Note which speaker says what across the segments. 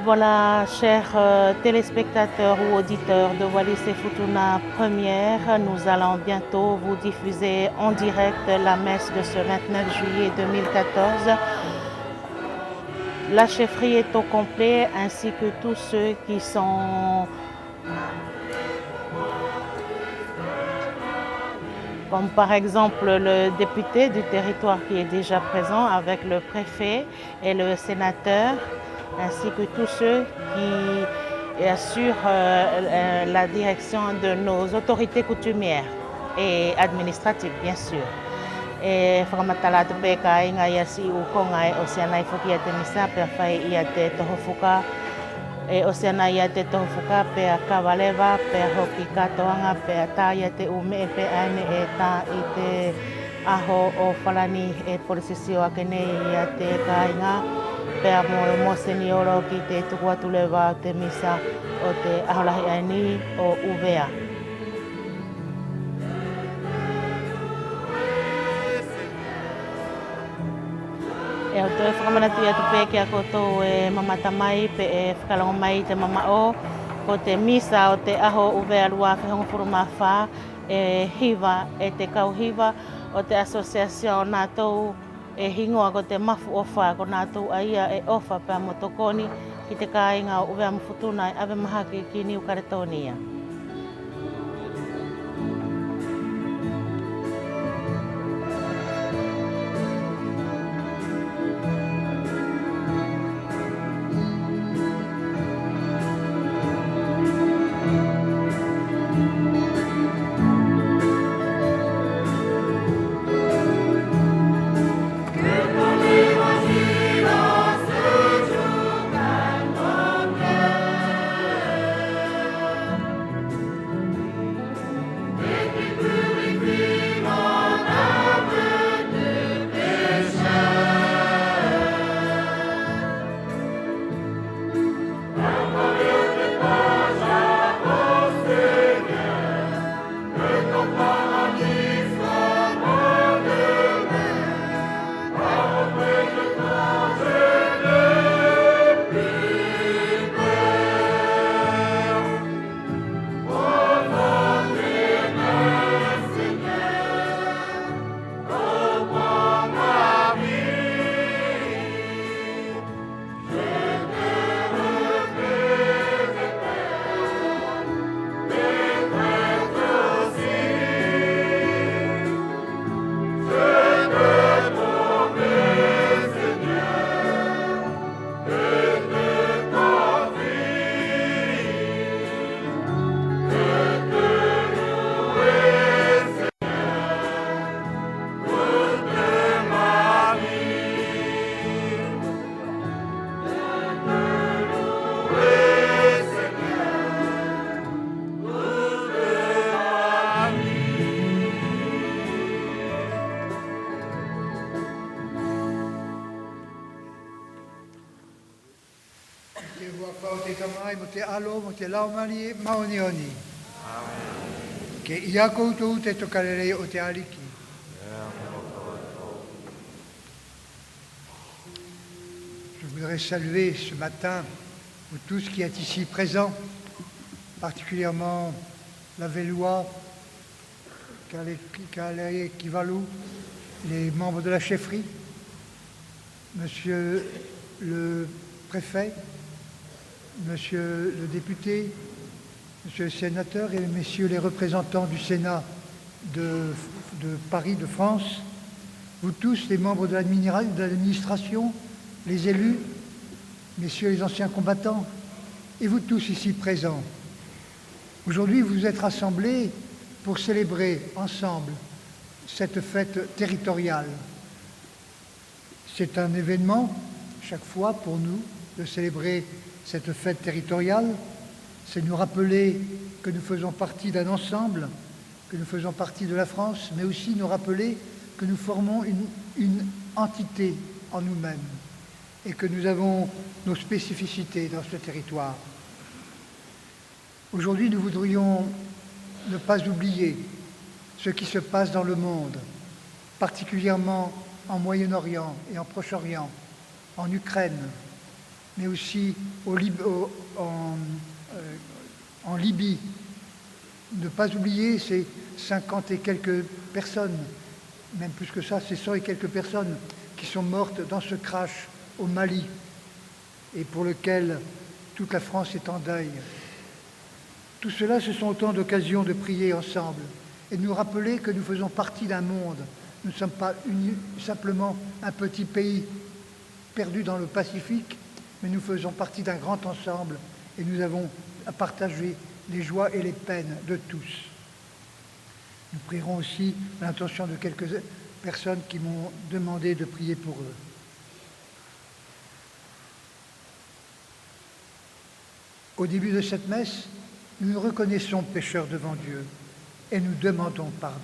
Speaker 1: Voilà, chers téléspectateurs ou auditeurs de Wallis et Futuna Première, nous allons bientôt vous diffuser en direct la messe de ce 29 juillet 2014. La chefferie est au complet ainsi que tous ceux qui sont comme par exemple le député du territoire qui est déjà présent avec le préfet et le sénateur, ainsi que tous ceux qui assurent la direction de nos autorités coutumières et administratives, bien sûr. E whakamatala te pēka inga ia si u konga e oseana i whuki a te misa pēr whai ia te tohofuka e oseana ia te tohofuka pēr kawalewa pēr hoki katoanga pēr tā ia te ume e pēr aine e tā i te aho o whalani e polisisio ake nei ia te kāinga pēr mo senioro ki te tuku atulewa te misa o te aholahi aini o Uvea. E o toi whakamanatu ia te pēke a koutou e mamata mai pe e whakalongo mai te mamao ko te misa o te aho Uvea Lua Whihonga Furuma Wha e hiva e te kauhiva o te asosiasio nātou e hingoa ko te mafu ofa ko nātou aia e ofa pēr motokoni ki te kāinga o Uvea Mufutuna e ave mahaki ki Niu Karetonia.
Speaker 2: Te alo mo te laumani maonioni. Ke ia koutou te tokarerei o te aliki. Je voudrais saluer ce matin tous qui êtes ici présents, particulièrement la Vélois, Kale Kivalu, les membres de la chefferie, Monsieur le préfet, Monsieur le député, Monsieur le sénateur et Messieurs les représentants du Sénat de Paris, de France, vous tous, les membres de l'administration, les élus, Messieurs les anciens combattants, et vous tous ici présents. Aujourd'hui, vous êtes rassemblés pour célébrer ensemble cette fête territoriale. C'est un événement, chaque fois pour nous, de célébrer cette fête territoriale, c'est nous rappeler que nous faisons partie d'un ensemble, que nous faisons partie de la France, mais aussi nous rappeler que nous formons une entité en nous-mêmes et que nous avons nos spécificités dans ce territoire. Aujourd'hui, nous voudrions ne pas oublier ce qui se passe dans le monde, particulièrement en Moyen-Orient et en Proche-Orient, en Ukraine, mais aussi en Libye. Ne pas oublier ces 50 et quelques personnes, même plus que ça, ces 100 et quelques personnes qui sont mortes dans ce crash au Mali et pour lequel toute la France est en deuil. Tout cela, ce sont autant d'occasions de prier ensemble et de nous rappeler que nous faisons partie d'un monde. Nous ne sommes pas simplement un petit pays perdu dans le Pacifique, mais nous faisons partie d'un grand ensemble et nous avons à partager les joies et les peines de tous. Nous prierons aussi à l'intention de quelques personnes qui m'ont demandé de prier pour eux. Au début de cette messe, nous nous reconnaissons pécheurs devant Dieu et nous demandons pardon.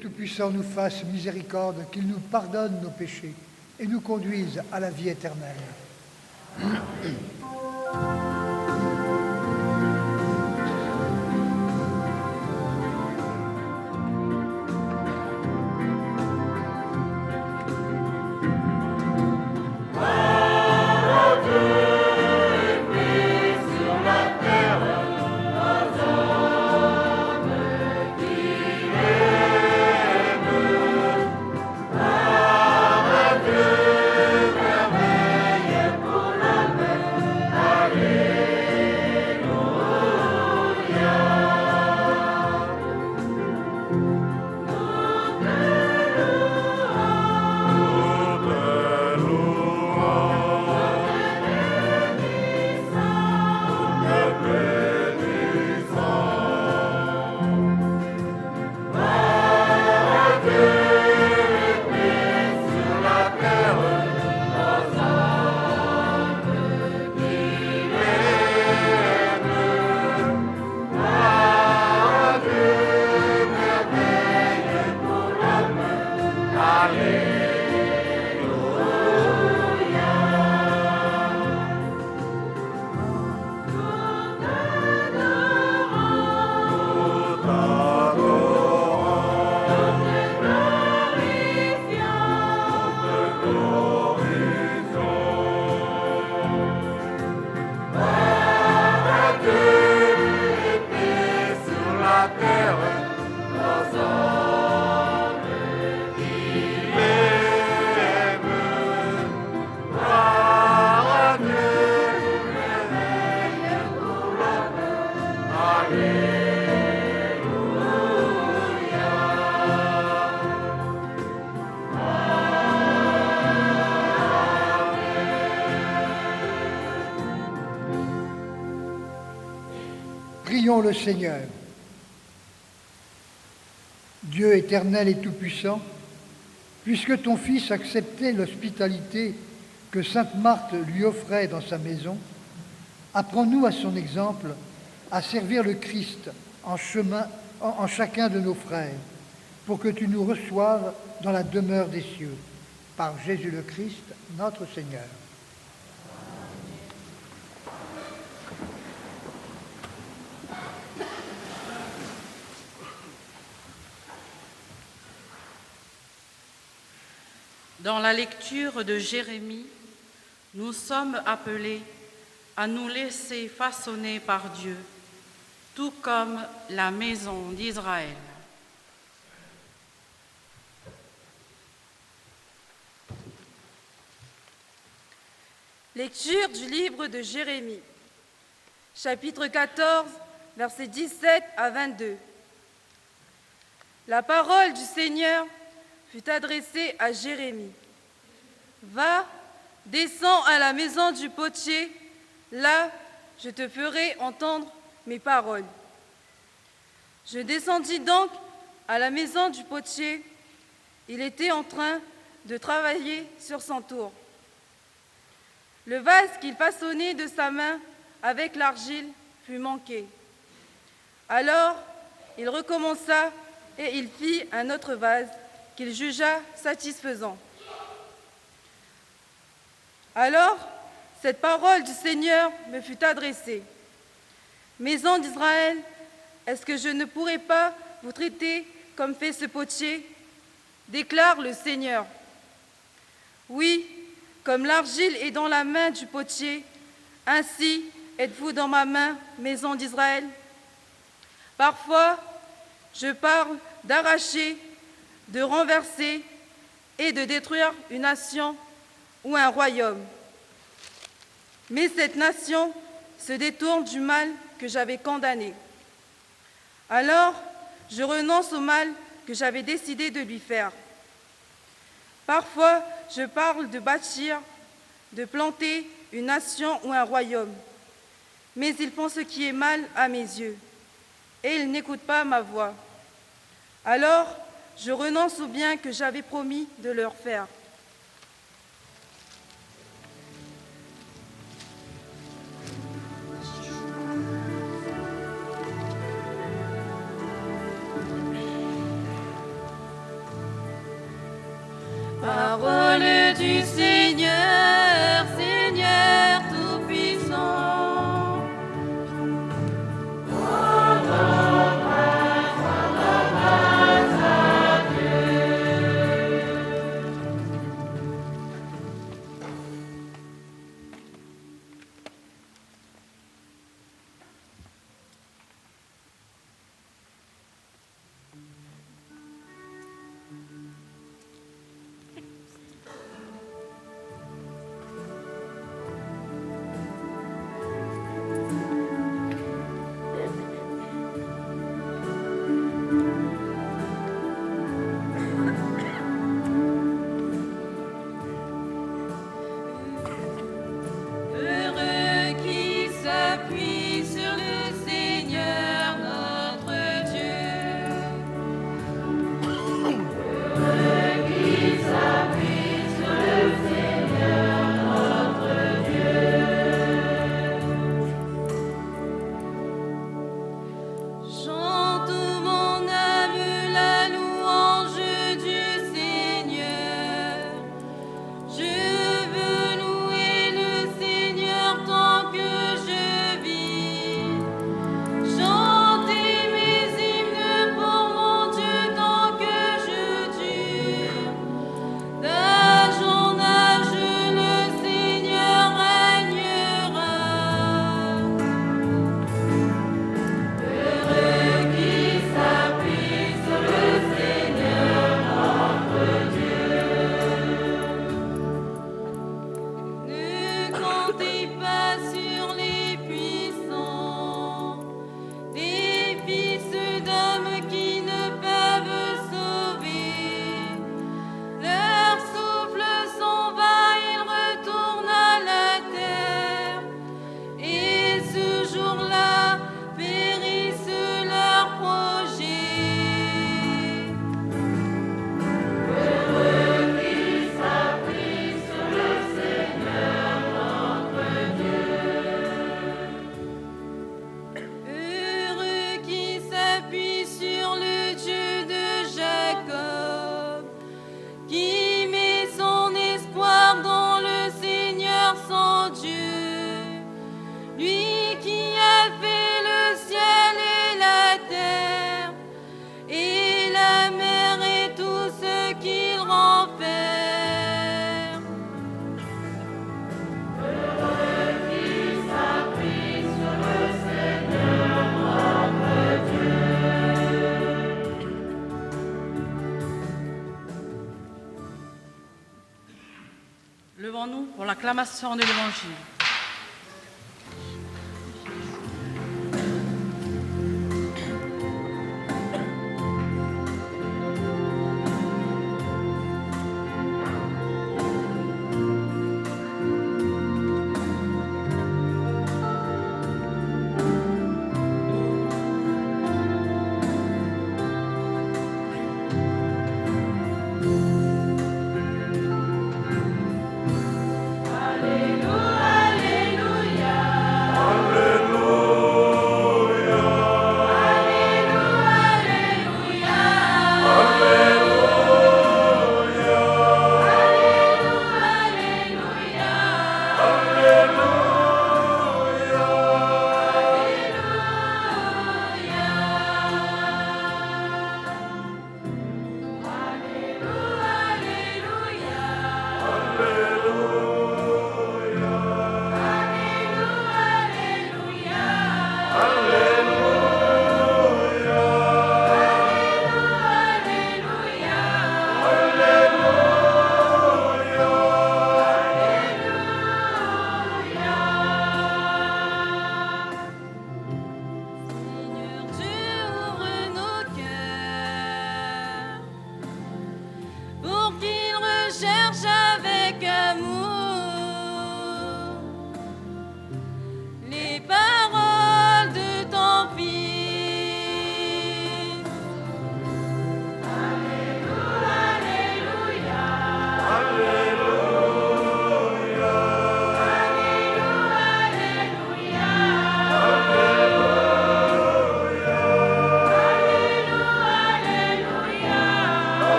Speaker 2: Tout-Puissant nous fasse miséricorde, qu'il nous pardonne nos péchés et nous conduise à la vie éternelle. Prions le Seigneur. Dieu éternel et tout-puissant, puisque ton Fils acceptait l'hospitalité que sainte Marthe lui offrait dans sa maison, apprends-nous à son exemple à servir le Christ en chacun de nos frères, pour que tu nous reçoives dans la demeure des cieux. Par Jésus le Christ, notre Seigneur.
Speaker 3: Dans la lecture de Jérémie, nous sommes appelés à nous laisser façonner par Dieu, tout comme la maison d'Israël.
Speaker 4: Lecture du livre de Jérémie, chapitre 14, versets 17 à 22. La parole du Seigneur fut adressée à Jérémie. Va, descends à la maison du potier, là je te ferai entendre mes paroles. Je descendis donc à la maison du potier. Il était en train de travailler sur son tour. Le vase qu'il façonnait de sa main avec l'argile fut manqué. Alors il recommença et il fit un autre vase qu'il jugea satisfaisant. Alors cette parole du Seigneur me fut adressée. Maison d'Israël, est-ce que je ne pourrais pas vous traiter comme fait ce potier ? Déclare le Seigneur. Oui, comme l'argile est dans la main du potier, ainsi êtes-vous dans ma main, maison d'Israël. Parfois, je parle d'arracher, de renverser et de détruire une nation ou un royaume. Mais cette nation se détourne du mal que j'avais condamné. Alors, je renonce au mal que j'avais décidé de lui faire. Parfois, je parle de bâtir, de planter une nation ou un royaume. Mais ils font ce qui est mal à mes yeux, et ils n'écoutent pas ma voix. Alors, je renonce au bien que j'avais promis de leur faire.
Speaker 5: Parole du Seigneur, Seigneur Tout-Puissant.
Speaker 3: Levons-nous pour l'acclamation de l'Évangile.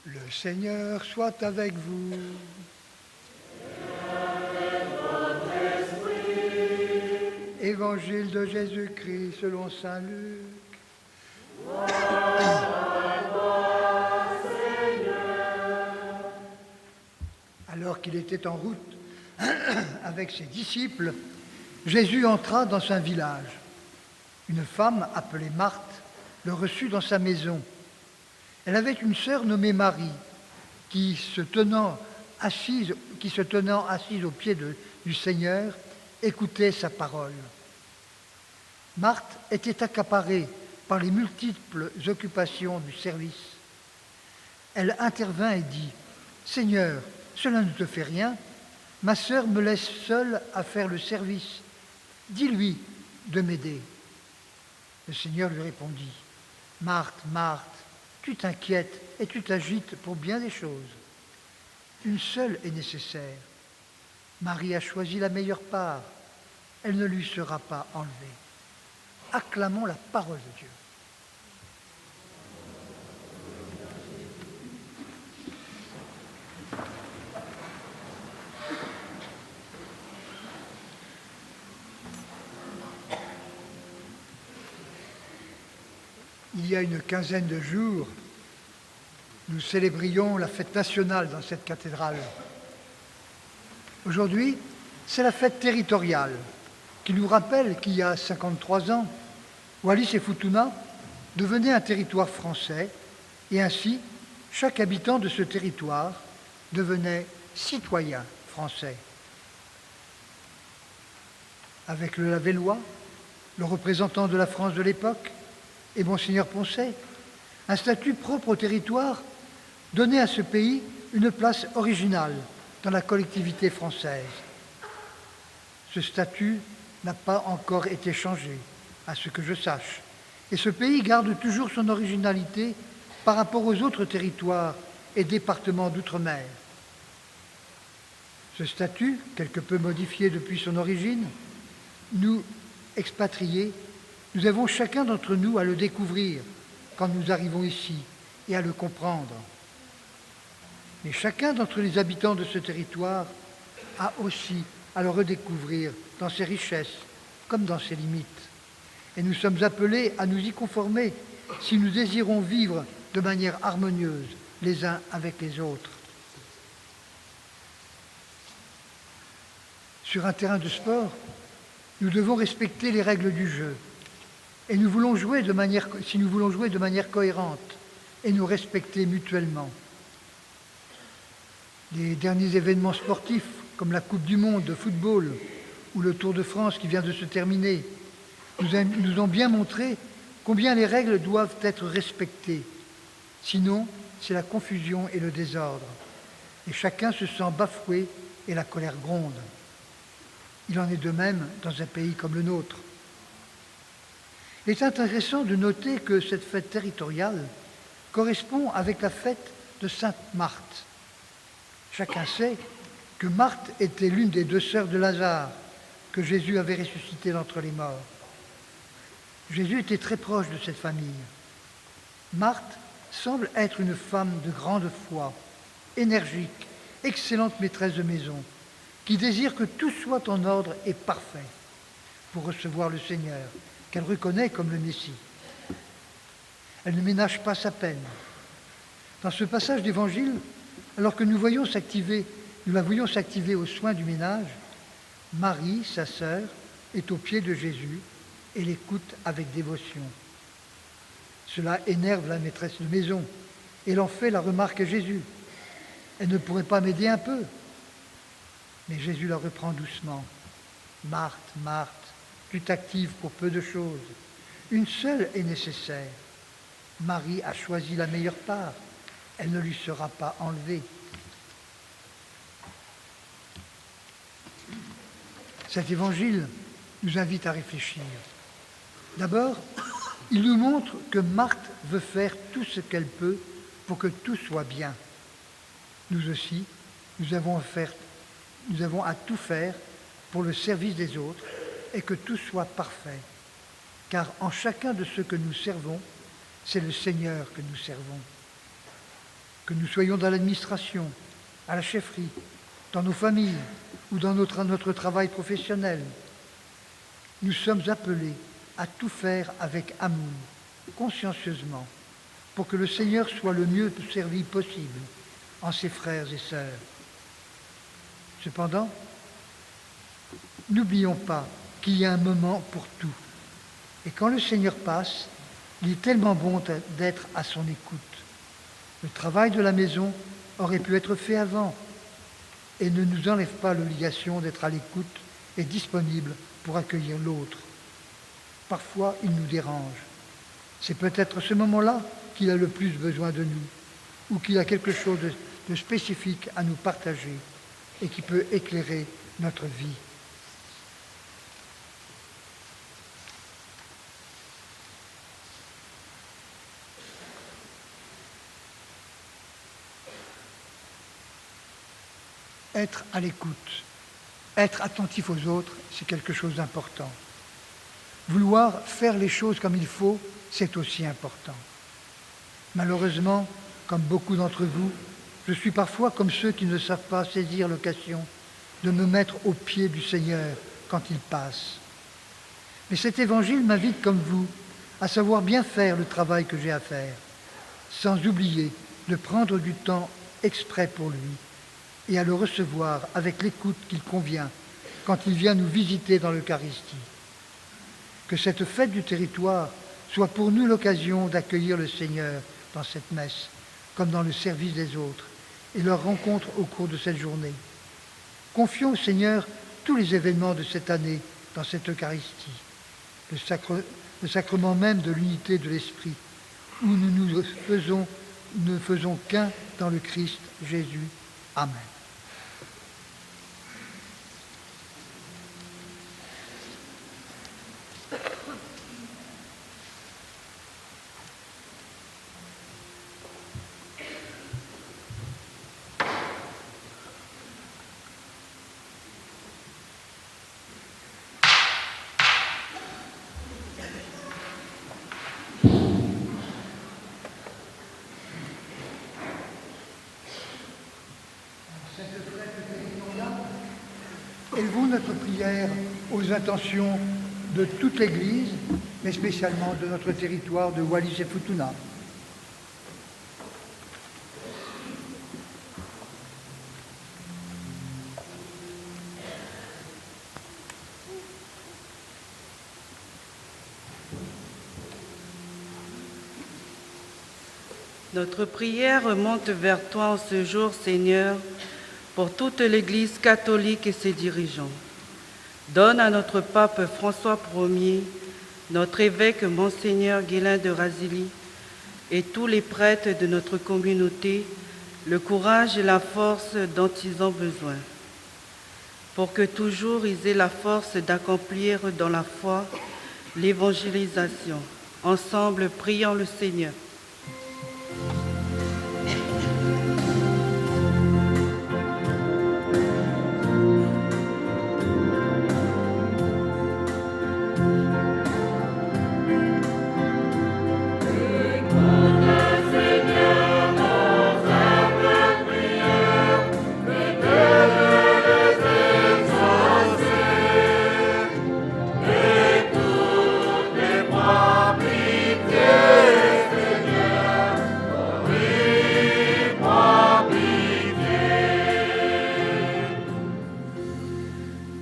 Speaker 2: Le Seigneur soit avec vous. Évangile de Jésus-Christ selon saint Luc. Alors qu'il était en route avec ses disciples, Jésus entra dans un village. Une femme appelée Marthe le reçut dans sa maison. Elle avait une sœur nommée Marie, qui se tenant assise au pied du Seigneur, écoutait sa parole. Marthe était accaparée par les multiples occupations du service. Elle intervint et dit : « Seigneur, cela ne te fait rien, ma sœur me laisse seule à faire le service. Dis-lui de m'aider. » Le Seigneur lui répondit : « Marthe, Marthe, tu t'inquiètes et tu t'agites pour bien des choses. Une seule est nécessaire. Marie a choisi la meilleure part. Elle ne lui sera pas enlevée. » Acclamons la parole de Dieu. Il y a une quinzaine de jours, nous célébrions la fête nationale dans cette cathédrale. Aujourd'hui, c'est la fête territoriale qui nous rappelle qu'il y a 53 ans, Wallis et Futuna devenait un territoire français et ainsi, chaque habitant de ce territoire devenait citoyen français. Avec le Lavellois, le représentant de la France de l'époque, et Monseigneur Poncet, un statut propre au territoire donnait à ce pays une place originale dans la collectivité française. Ce statut n'a pas encore été changé, à ce que je sache, et ce pays garde toujours son originalité par rapport aux autres territoires et départements d'outre-mer. Ce statut, quelque peu modifié depuis son origine, nous, expatriés, nous avons chacun d'entre nous à le découvrir quand nous arrivons ici et à le comprendre. Mais chacun d'entre les habitants de ce territoire a aussi à le redécouvrir dans ses richesses comme dans ses limites. Et nous sommes appelés à nous y conformer si nous désirons vivre de manière harmonieuse les uns avec les autres. Sur un terrain de sport, nous devons respecter les règles du jeu. Et si nous voulons jouer de manière cohérente et nous respecter mutuellement. Les derniers événements sportifs, comme la Coupe du Monde de football ou le Tour de France qui vient de se terminer, nous ont bien montré combien les règles doivent être respectées. Sinon, c'est la confusion et le désordre. Et chacun se sent bafoué et la colère gronde. Il en est de même dans un pays comme le nôtre. Il est intéressant de noter que cette fête territoriale correspond avec la fête de Sainte Marthe. Chacun sait que Marthe était l'une des 2 sœurs de Lazare que Jésus avait ressuscité d'entre les morts. Jésus était très proche de cette famille. Marthe semble être une femme de grande foi, énergique, excellente maîtresse de maison, qui désire que tout soit en ordre et parfait pour recevoir le Seigneur, qu'elle reconnaît comme le Messie. Elle ne ménage pas sa peine. Dans ce passage d'Évangile, alors que nous la voyons s'activer aux soins du ménage, Marie, sa sœur, est aux pieds de Jésus et l'écoute avec dévotion. Cela énerve la maîtresse de maison et elle en fait la remarque à Jésus. Elle ne pourrait pas m'aider un peu? Mais Jésus la reprend doucement. Marthe, Marthe, tu t'actives pour peu de choses. Une seule est nécessaire. Marie a choisi la meilleure part. Elle ne lui sera pas enlevée. Cet évangile nous invite à réfléchir. D'abord, il nous montre que Marthe veut faire tout ce qu'elle peut pour que tout soit bien. Nous aussi, nous avons à tout faire pour le service des autres et que tout soit parfait. Car en chacun de ceux que nous servons, c'est le Seigneur que nous servons. Que nous soyons dans l'administration, à la chefferie, dans nos familles ou dans notre travail professionnel, nous sommes appelés à tout faire avec amour, consciencieusement, pour que le Seigneur soit le mieux servi possible en ses frères et sœurs. Cependant, n'oublions pas qu'il y a un moment pour tout. Et quand le Seigneur passe, il est tellement bon d'être à son écoute. Le travail de la maison aurait pu être fait avant et ne nous enlève pas l'obligation d'être à l'écoute et disponible pour accueillir l'autre. Parfois, il nous dérange. C'est peut-être ce moment-là qu'il a le plus besoin de nous ou qu'il a quelque chose de spécifique à nous partager et qui peut éclairer notre vie. Être à l'écoute, être attentif aux autres, c'est quelque chose d'important. Vouloir faire les choses comme il faut, c'est aussi important. Malheureusement, comme beaucoup d'entre vous, je suis parfois comme ceux qui ne savent pas saisir l'occasion de me mettre aux pieds du Seigneur quand il passe. Mais cet évangile m'invite, comme vous, à savoir bien faire le travail que j'ai à faire, sans oublier de prendre du temps exprès pour lui et à le recevoir avec l'écoute qu'il convient quand il vient nous visiter dans l'Eucharistie. Que cette fête du territoire soit pour nous l'occasion d'accueillir le Seigneur dans cette messe, comme dans le service des autres, et leur rencontre au cours de cette journée. Confions au Seigneur tous les événements de cette année dans cette Eucharistie, le sacrement même de l'unité de l'Esprit, où nous ne faisons qu'un dans le Christ Jésus. Amen. Élevons notre prière aux intentions de toute l'Église, mais spécialement de notre territoire de Wallis et Futuna.
Speaker 3: Notre prière remonte vers toi en ce jour, Seigneur, pour toute l'Église catholique et ses dirigeants. Donne à notre pape François Ier, notre évêque Monseigneur Guélin de Razilly et tous les prêtres de notre communauté le courage et la force dont ils ont besoin, pour que toujours ils aient la force d'accomplir dans la foi l'évangélisation. Ensemble, prions le Seigneur.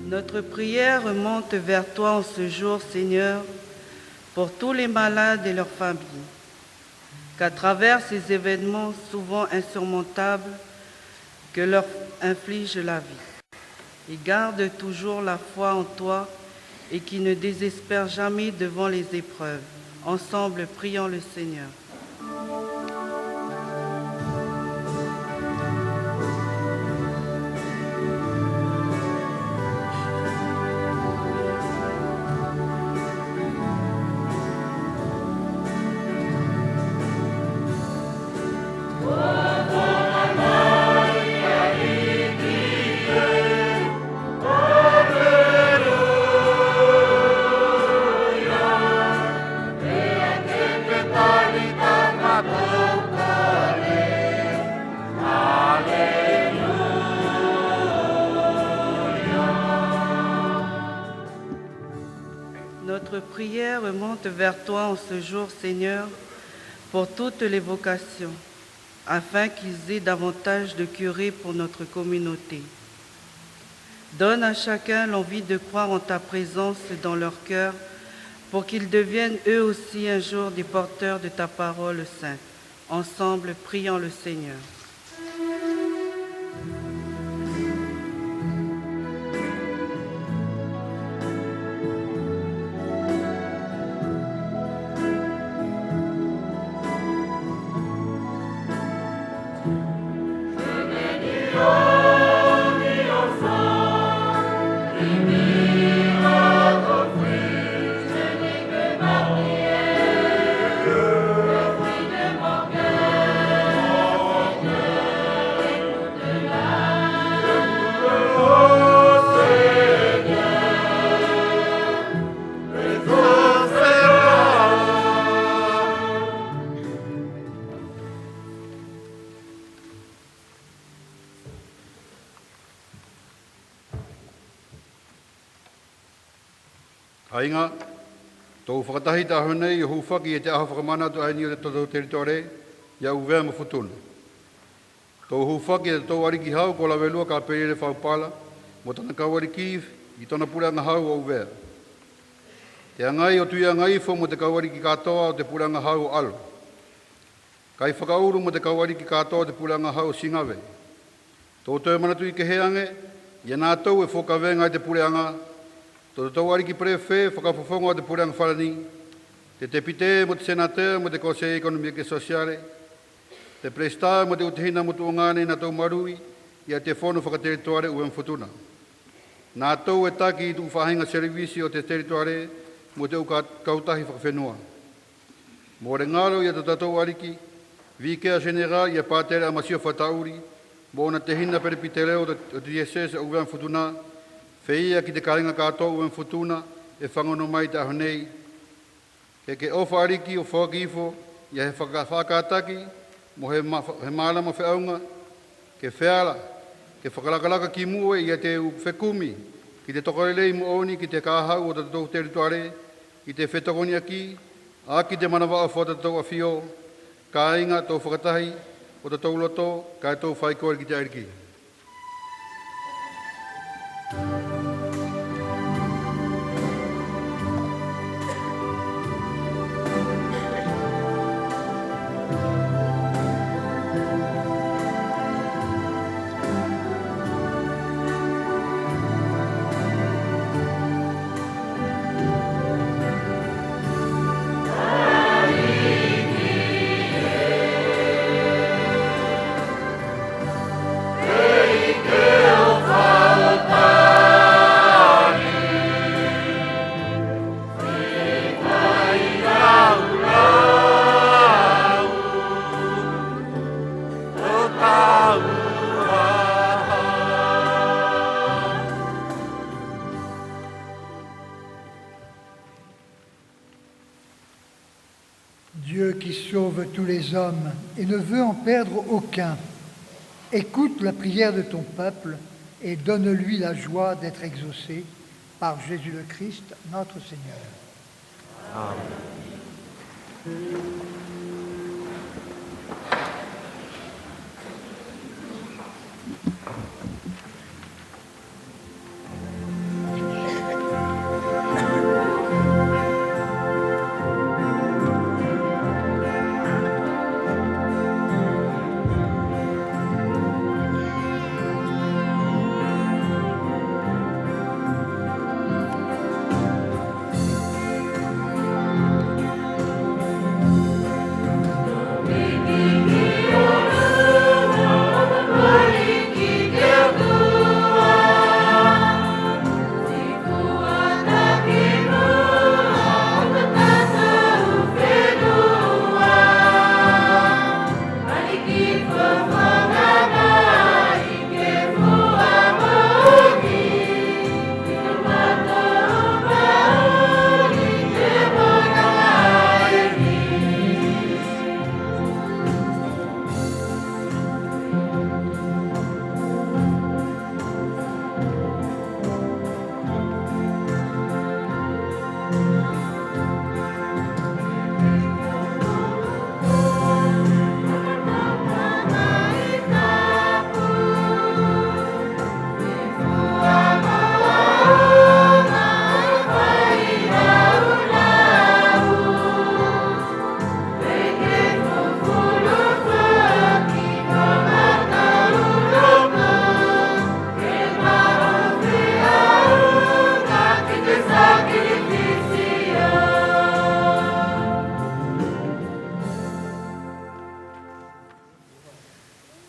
Speaker 3: Notre prière remonte vers toi en ce jour, Seigneur, pour tous les malades et leurs familles, qu'à travers ces événements souvent insurmontables que leur inflige la vie, ils gardent toujours la foi en toi et qui ne désespèrent jamais devant les épreuves. Ensemble, prions le Seigneur. Notre prière remonte vers toi en ce jour, Seigneur, pour toutes les vocations, afin qu'ils aient davantage de curés pour notre communauté. Donne à chacun l'envie de croire en ta présence dans leur cœur, pour qu'ils deviennent eux aussi un jour des porteurs de ta parole sainte. Ensemble, prions le Seigneur.
Speaker 6: Ainga, tō whakatahi tā honei o hūwhaki e te aha whakamana tu aini o te toto teritore, ia uwea ma futuna. Tō hūwhaki e tō ariki hau ko la welua ka perere whaupala, mo tana kawariki i tona puranga hau o uwea. Te angai o tui angai fo mo te kawariki katoa o te puranga hau o alo. Kai whakauru mo te kawariki katoa o te puranga hau o singawe. Tō tō manatu i ke heange, ia nā tau e whokawenga i te puranga. Tō tau ariki prefe, whakafofongo a te puranga wharani, te tepite mo te senateur mo te Conseil économique et sociale, te presta mo te utihina mo tu ongane na tau marui, ia te whono whakateritoare uen futuna. Nā tau e taki i tu whahinga servisi o te teritoare mo te kautahi whakawhenua. Mō re ngaro ia te tau ariki, vikea general ia pātere a masio whatauri, mō na te hina peripite leo o te DSS o uen futuna, Whia ki te karenga katoa uen futuna e whangono mai te ahonei. Ke ofa ariki o whakifo, ia he whakataki, mo he maalama whiaunga, ke whiala, ke whakalakalaka ki mua ia te whekumi, ki te tokarelei mo oni ki te kāhau o te tau teritoare, ki te whetokoni aki, a ki te manawa o whata tau a whio, ka inga tau whakatahi o te tau loto, ka tau whaikoa ki te ariki.
Speaker 2: Dieu qui sauve tous les hommes et ne veut en perdre aucun, écoute la prière de ton peuple et donne-lui la joie d'être exaucé par Jésus le Christ, notre Seigneur. Amen.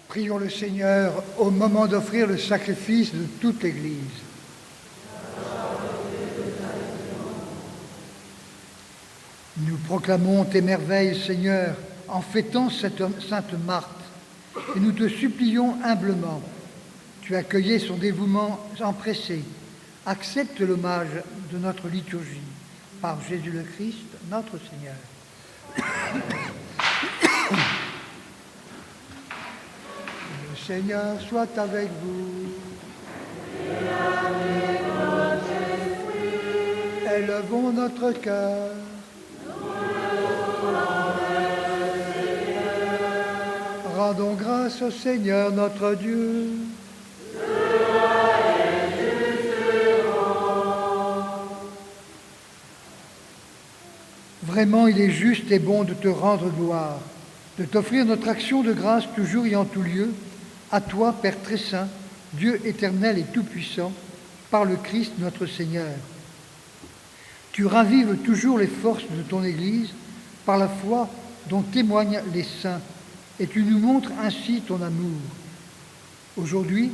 Speaker 2: Prions le Seigneur au moment d'offrir le sacrifice de toute l'Église. Nous proclamons tes merveilles, Seigneur, en fêtant cette sainte Marthe, et nous te supplions humblement. Tu as accueilli son dévouement empressé. Accepte l'hommage de notre liturgie par Jésus le Christ, notre Seigneur. Le Seigneur soit avec vous. Et avec votre esprit. Élevons notre cœur. Rendons grâce au Seigneur notre Dieu. Vraiment, il est juste et bon de te rendre gloire, de t'offrir notre action de grâce toujours et en tout lieu, à toi, Père très saint, Dieu éternel et tout-puissant, par le Christ notre Seigneur. Tu ravives toujours les forces de ton Église par la foi dont témoignent les saints, et tu nous montres ainsi ton amour. Aujourd'hui,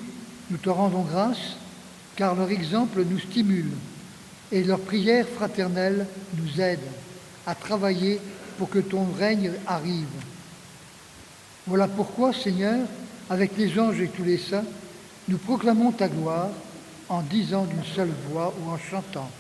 Speaker 2: nous te rendons grâce, car leur exemple nous stimule, et leur prière fraternelle nous aide à travailler pour que ton règne arrive. Voilà pourquoi, Seigneur, avec les anges et tous les saints, nous proclamons ta gloire en disant d'une seule voix ou en chantant.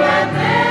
Speaker 5: La terre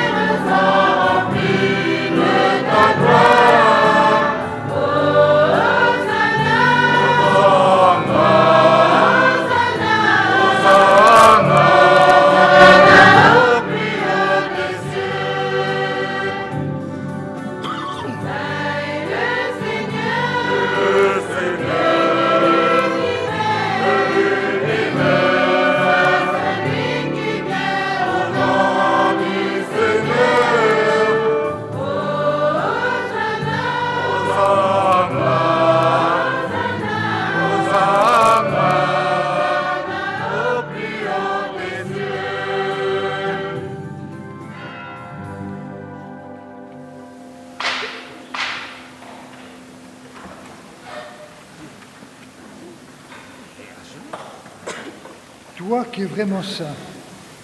Speaker 2: Toi qui es vraiment saint,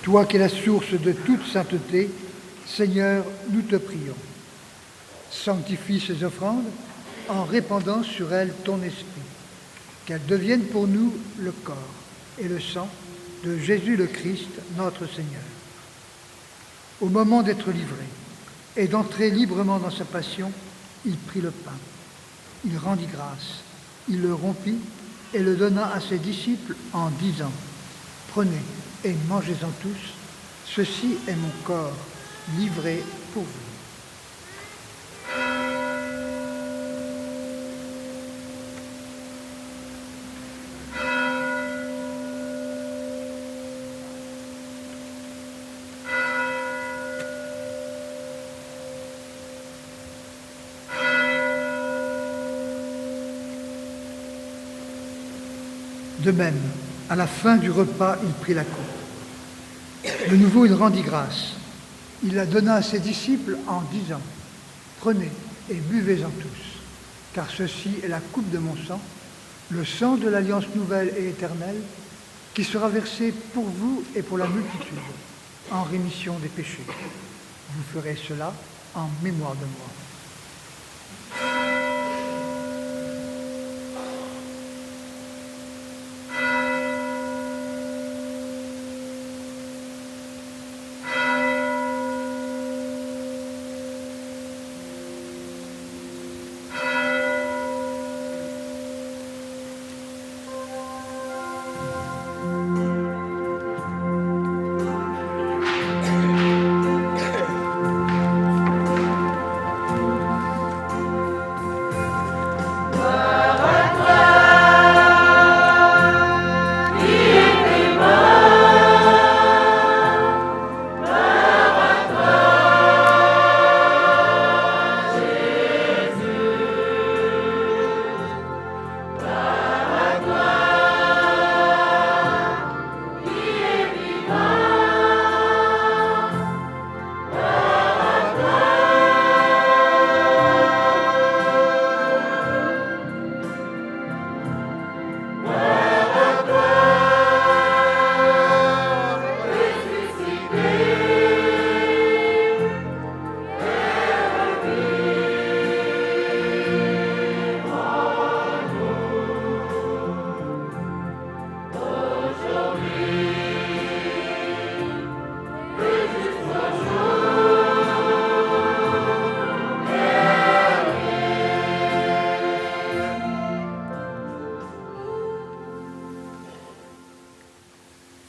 Speaker 2: toi qui es la source de toute sainteté, Seigneur, nous te prions. Sanctifie ces offrandes en répandant sur elles ton esprit, qu'elles deviennent pour nous le corps et le sang de Jésus le Christ, notre Seigneur. Au moment d'être livré et d'entrer librement dans sa passion, il prit le pain, il rendit grâce, il le rompit et le donna à ses disciples en disant : « Prenez et mangez-en tous, ceci est mon corps livré pour vous. » De même, à la fin du repas, il prit la coupe. De nouveau, il rendit grâce. Il la donna à ses disciples en disant : « Prenez et buvez-en tous, car ceci est la coupe de mon sang, le sang de l'alliance nouvelle et éternelle, qui sera versé pour vous et pour la multitude, en rémission des péchés. Vous ferez cela en mémoire de moi. »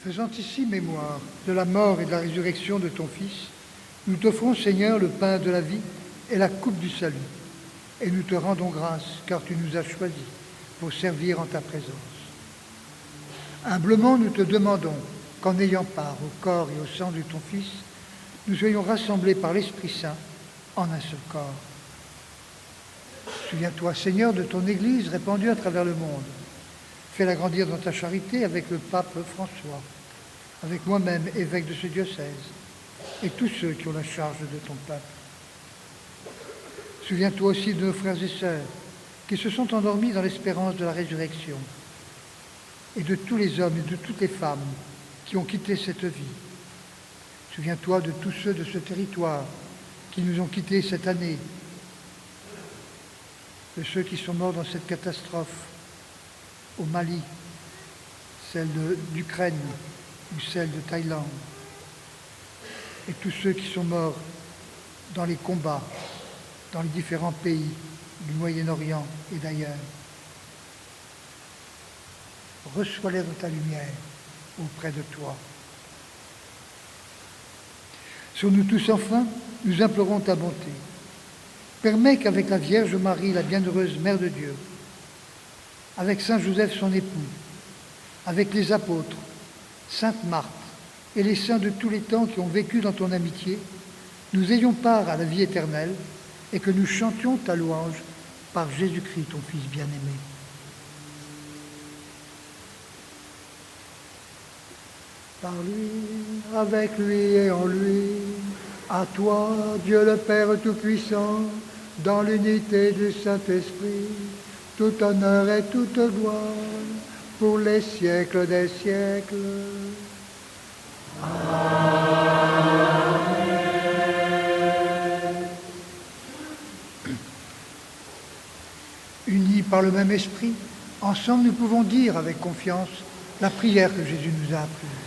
Speaker 2: Faisant ici mémoire de la mort et de la résurrection de ton Fils, nous t'offrons, Seigneur, le pain de la vie et la coupe du salut. Et nous te rendons grâce, car tu nous as choisis pour servir en ta présence. Humblement, nous te demandons qu'en ayant part au corps et au sang de ton Fils, nous soyons rassemblés par l'Esprit Saint en un seul corps. Souviens-toi, Seigneur, de ton Église répandue à travers le monde. Fais-la grandir dans ta charité avec le pape François, avec moi-même, évêque de ce diocèse, et tous ceux qui ont la charge de ton peuple. Souviens-toi aussi de nos frères et sœurs qui se sont endormis dans l'espérance de la résurrection, et de tous les hommes et de toutes les femmes qui ont quitté cette vie. Souviens-toi de tous ceux de ce territoire qui nous ont quittés cette année, de ceux qui sont morts dans cette catastrophe au Mali, celle d'Ukraine ou celle de Thaïlande, et tous ceux qui sont morts dans les combats dans les différents pays du Moyen-Orient et d'ailleurs. Reçois-les dans ta lumière auprès de toi. Sur nous tous enfin, nous implorons ta bonté. Permets qu'avec la Vierge Marie, la bienheureuse Mère de Dieu, avec Saint Joseph son époux, avec les apôtres, Sainte Marthe et les saints de tous les temps qui ont vécu dans ton amitié, nous ayons part à la vie éternelle et que nous chantions ta louange par Jésus-Christ, ton Fils bien-aimé. Par lui, avec lui et en lui, à toi, Dieu le Père Tout-Puissant, dans l'unité du Saint-Esprit, tout honneur et toute gloire, pour les siècles des siècles. Unis par le même esprit, ensemble nous pouvons dire avec confiance la prière que Jésus nous a apprise.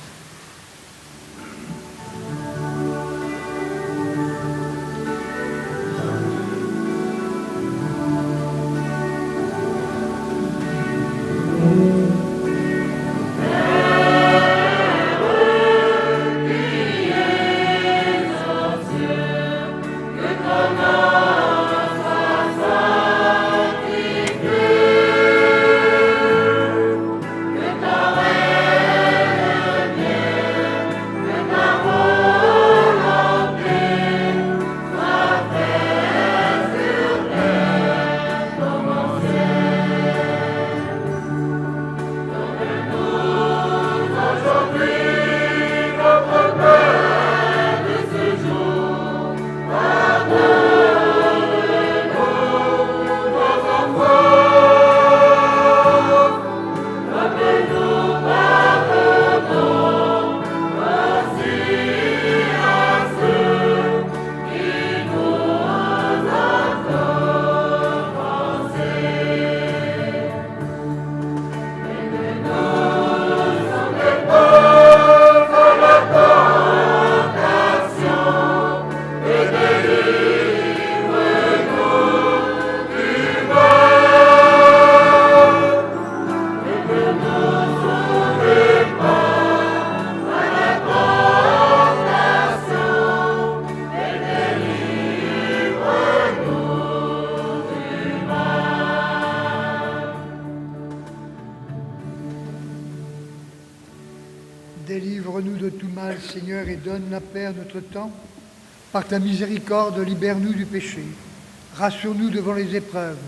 Speaker 2: Délivre-nous de tout mal, Seigneur, et donne la paix à notre temps. Par ta miséricorde, libère-nous du péché. Rassure-nous devant les épreuves,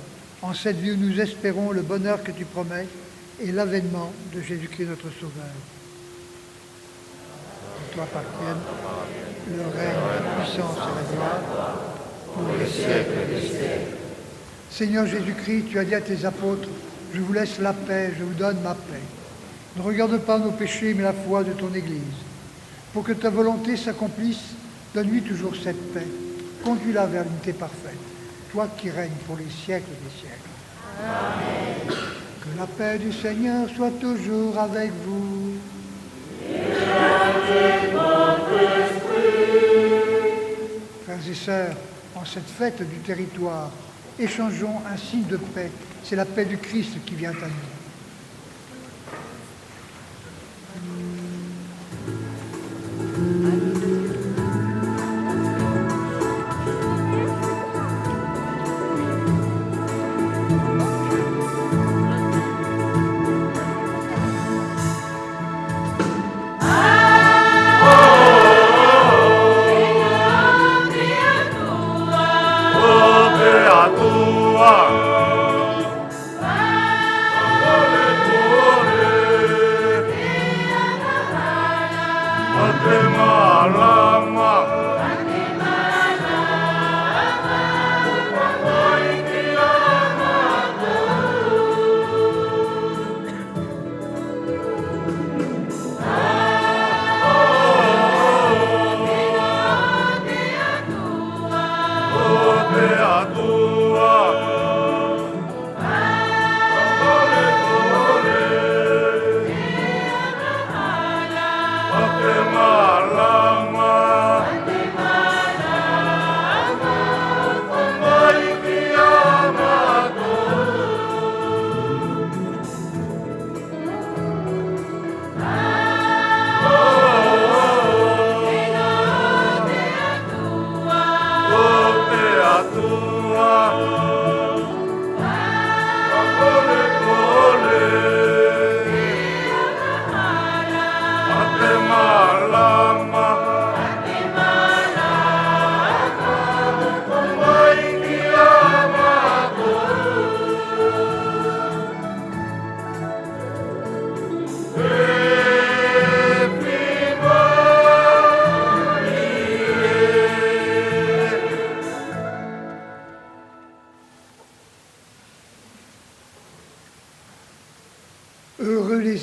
Speaker 2: en cette vie où nous espérons le bonheur que tu promets et l'avènement de Jésus-Christ notre Sauveur. À toi appartiennent le règne, la puissance et la gloire pour les siècles des siècles. Seigneur Jésus-Christ, tu as dit à tes apôtres, je vous laisse la paix, je vous donne ma paix. Ne regarde pas nos péchés, mais la foi de ton Église. Pour que ta volonté s'accomplisse, donne-lui toujours cette paix. Conduis-la vers l'unité parfaite, toi qui règnes pour les siècles des siècles. Amen. Que la paix du Seigneur soit toujours avec vous. Et avec votre esprit. Frères et sœurs, en cette fête du territoire, échangeons un signe de paix. C'est la paix du Christ qui vient à nous.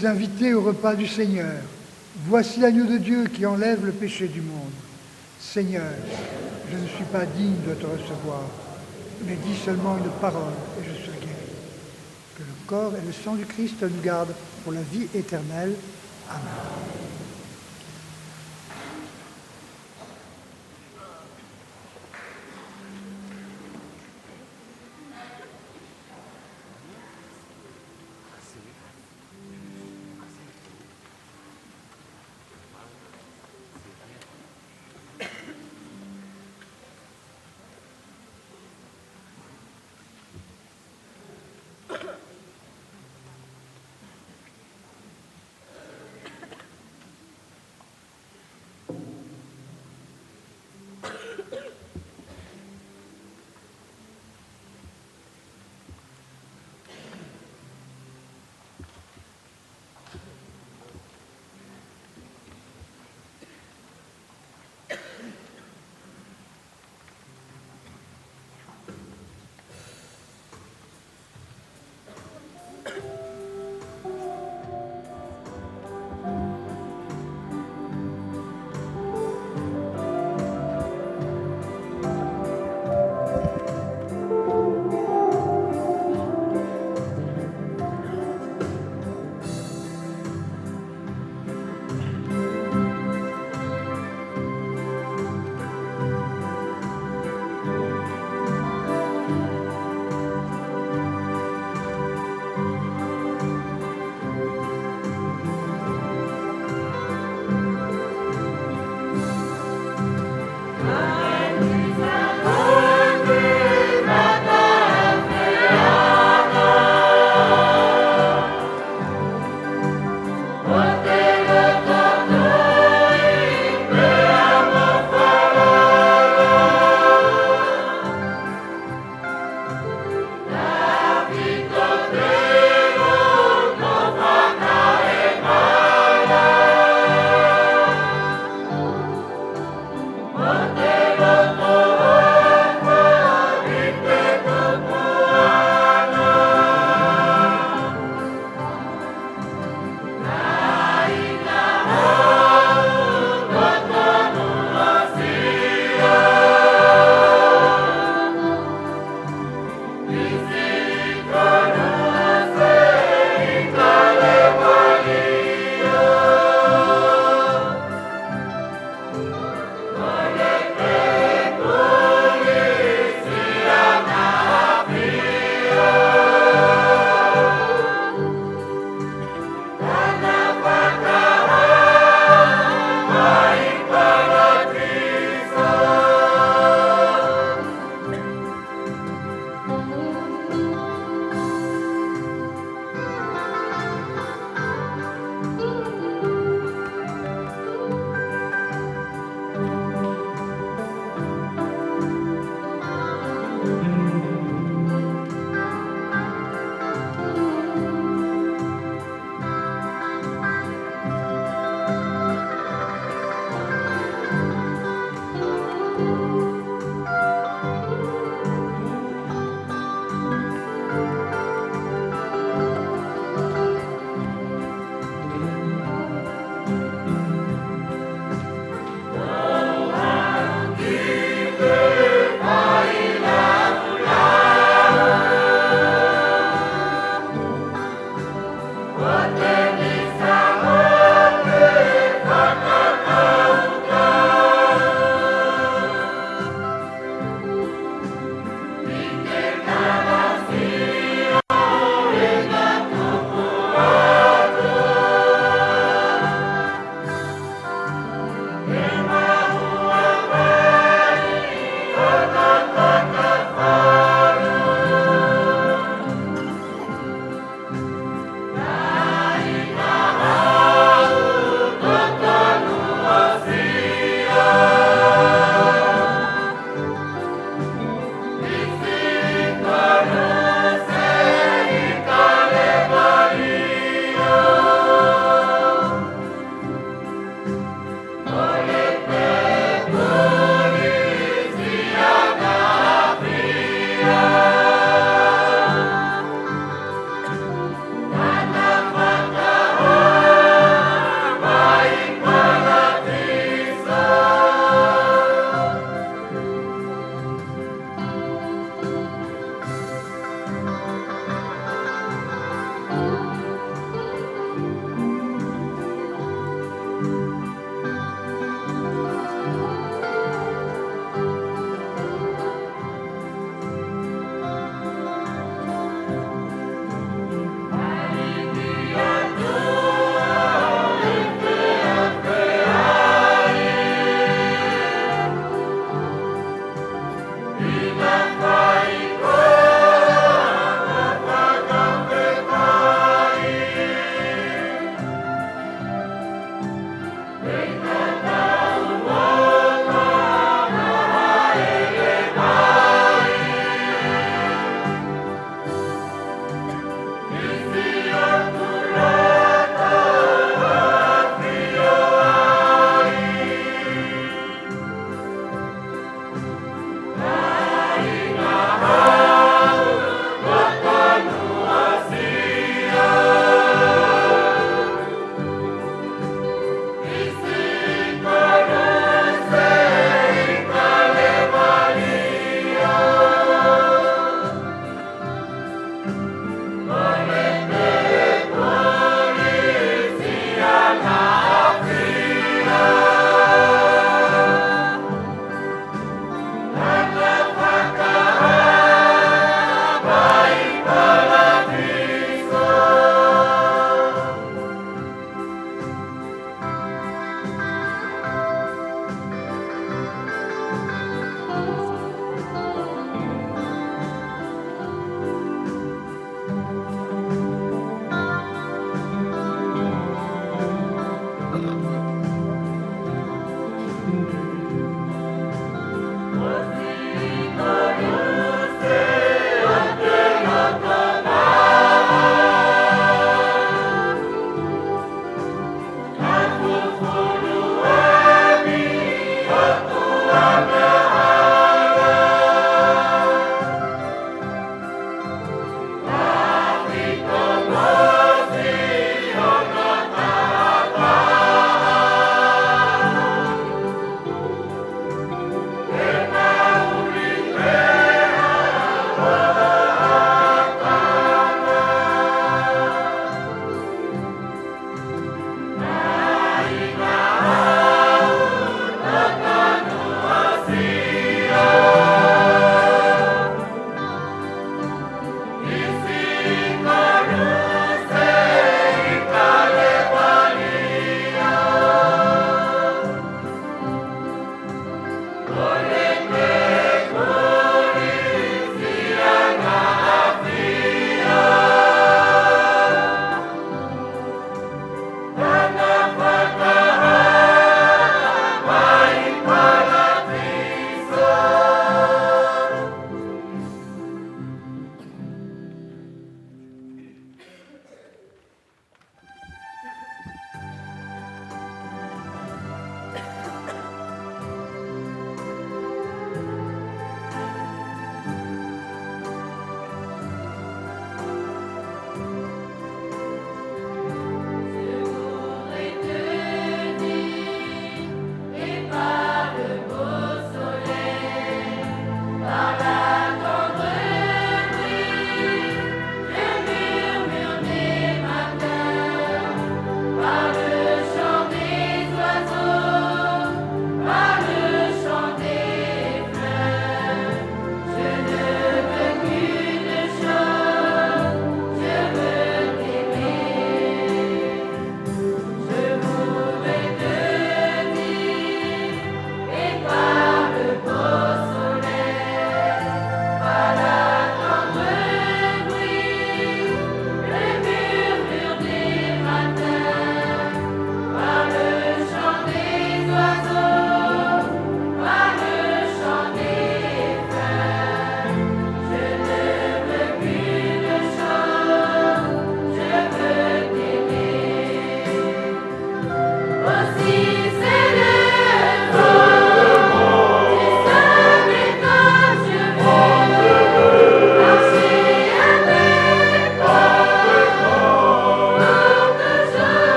Speaker 2: les invités au repas du Seigneur. Voici l'agneau de Dieu qui enlève le péché du monde. Seigneur, je ne suis pas digne de te recevoir, mais dis seulement une parole et je serai guéri. Que le corps et le sang du Christ nous gardent pour la vie éternelle. Amen.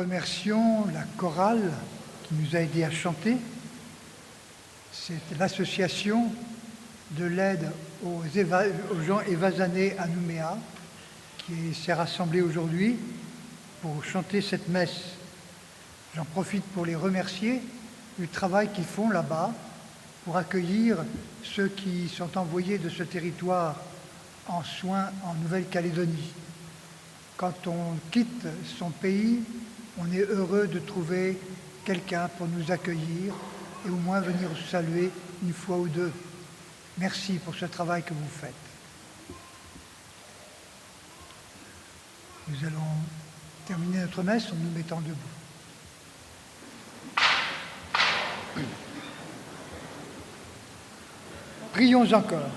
Speaker 2: remercions la chorale qui nous a aidés à chanter. C'est l'association de l'aide aux gens évasanés à Nouméa qui s'est rassemblée aujourd'hui pour chanter cette messe. J'en profite pour les remercier du travail qu'ils font là-bas pour accueillir ceux qui sont envoyés de ce territoire en soins en Nouvelle-Calédonie. Quand on quitte son pays, on est heureux de trouver quelqu'un pour nous accueillir et au moins venir saluer une fois ou deux. Merci pour ce travail que vous faites. Nous allons terminer notre messe en nous mettant debout. Prions encore.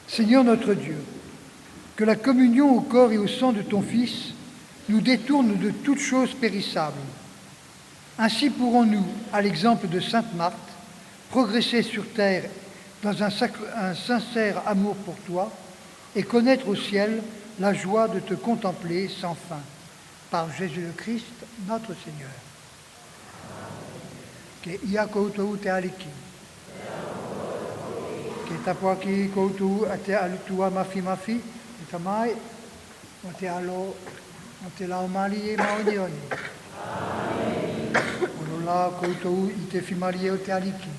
Speaker 2: Seigneur notre Dieu, que la communion au corps et au sang de ton Fils nous détourne de toute chose périssable. Ainsi pourrons-nous, à l'exemple de Sainte Marthe, progresser sur terre dans un sincère amour pour toi et connaître au ciel la joie de te contempler sans fin. Par Jésus le Christ, notre Seigneur. Que ia koutou te aliki. Que tapuaki koutou te alutua mafi, te tamai, o te alo, o te lao mali e maonioni. O la koutou I te fimari o te aliki.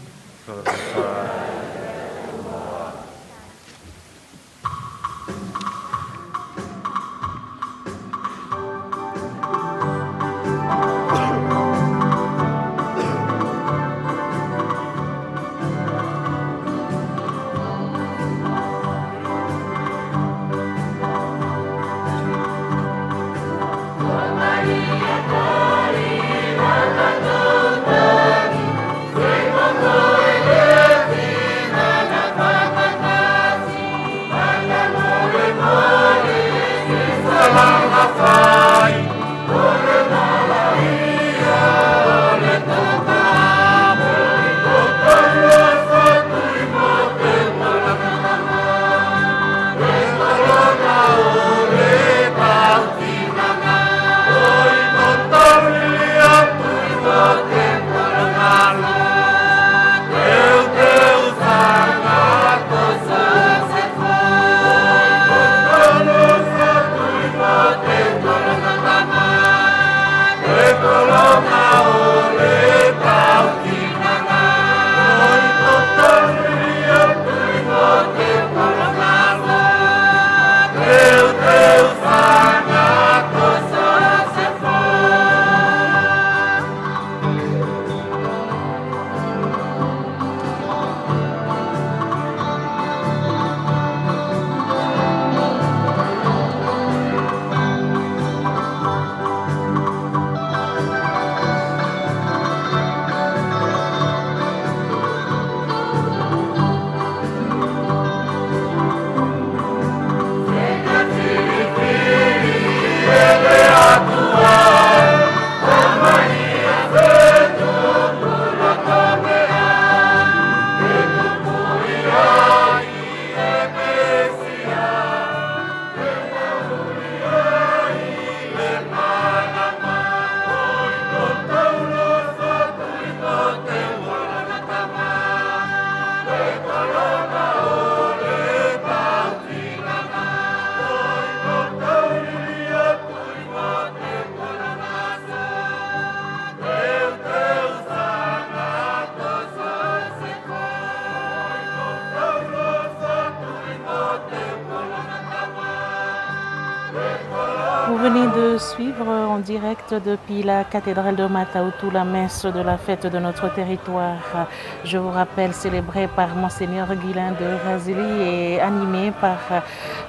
Speaker 1: Vous venez de suivre en direct depuis la cathédrale de Mataoutou la messe de la fête de notre territoire. Je vous rappelle, célébrée par Monseigneur Guilain de Razili et animée par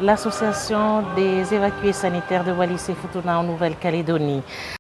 Speaker 1: l'association des évacués sanitaires de Wallis et Futuna en Nouvelle-Calédonie.